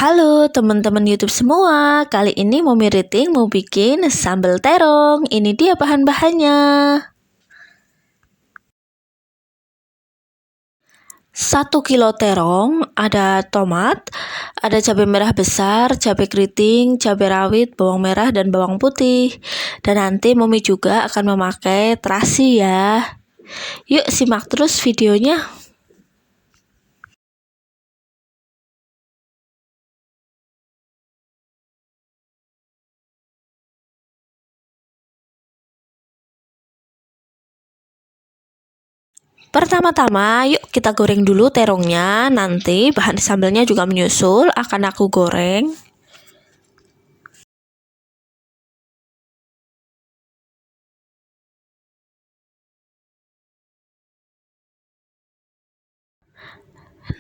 Halo teman-teman YouTube semua, kali ini Mommy Riting mau bikin sambal terong. Ini dia bahan-bahannya. 1 kilo terong, ada tomat, ada cabai merah besar, cabai keriting, cabai rawit, bawang merah, dan bawang putih. Dan nanti Mommy juga akan memakai terasi ya. Yuk simak terus videonya. Pertama-tama, yuk kita goreng dulu terongnya. Nanti bahan sambalnya juga menyusul, akan aku goreng.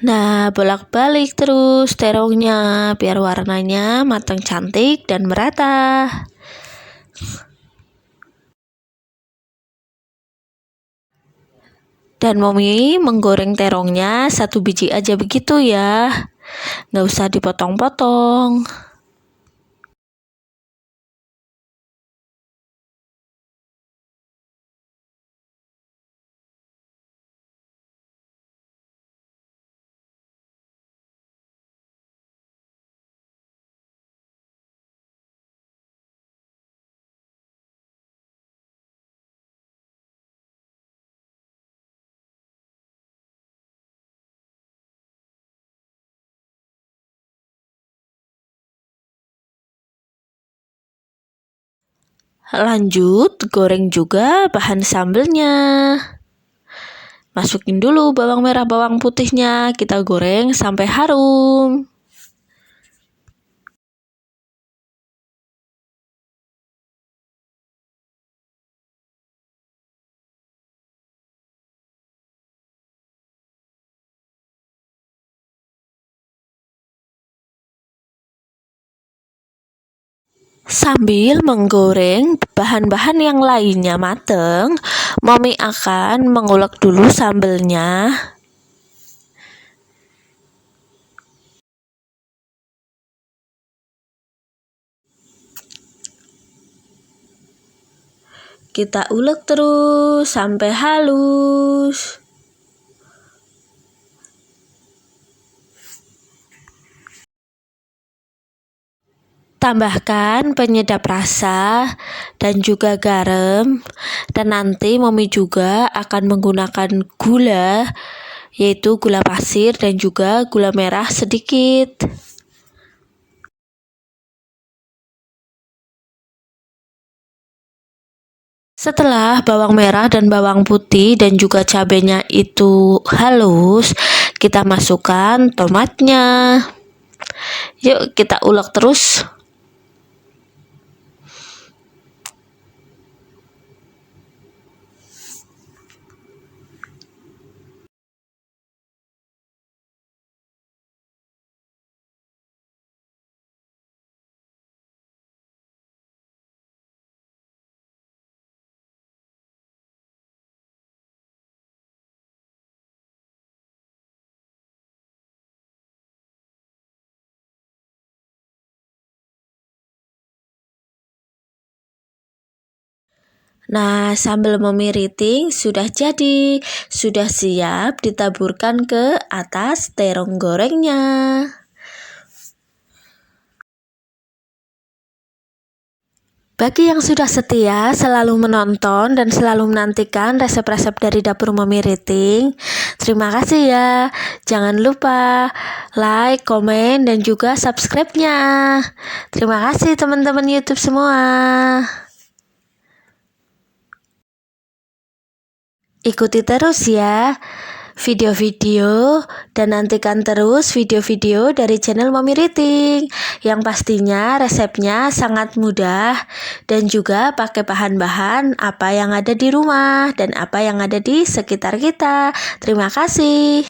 Nah, bolak-balik terus terongnya biar warnanya matang cantik dan merata. Dan Mommy menggoreng terongnya 1 biji aja begitu ya, nggak usah dipotong-potong. Lanjut goreng juga bahan sambelnya. Masukin dulu bawang merah bawang putihnya, kita goreng sampai harum. Sambil menggoreng bahan-bahan yang lainnya mateng, Mommy akan mengulek dulu sambelnya. Kita ulek terus sampai halus. Tambahkan penyedap rasa dan juga garam. Dan nanti Mommy juga akan menggunakan gula, yaitu gula pasir dan juga gula merah sedikit. Setelah bawang merah dan bawang putih dan juga cabenya itu halus, kita masukkan tomatnya. Yuk kita ulek terus. Nah, sambal Mommy Riting sudah jadi, sudah siap ditaburkan ke atas terong gorengnya. Bagi yang sudah setia selalu menonton dan selalu menantikan resep-resep dari dapur Mommy Riting, terima kasih ya. Jangan lupa like, komen, dan juga subscribe-nya. Terima kasih teman-teman YouTube semua. Ikuti terus ya video-video dan nantikan terus video-video dari channel Mommy Riting yang pastinya resepnya sangat mudah dan juga pakai bahan-bahan apa yang ada di rumah dan apa yang ada di sekitar kita. Terima kasih.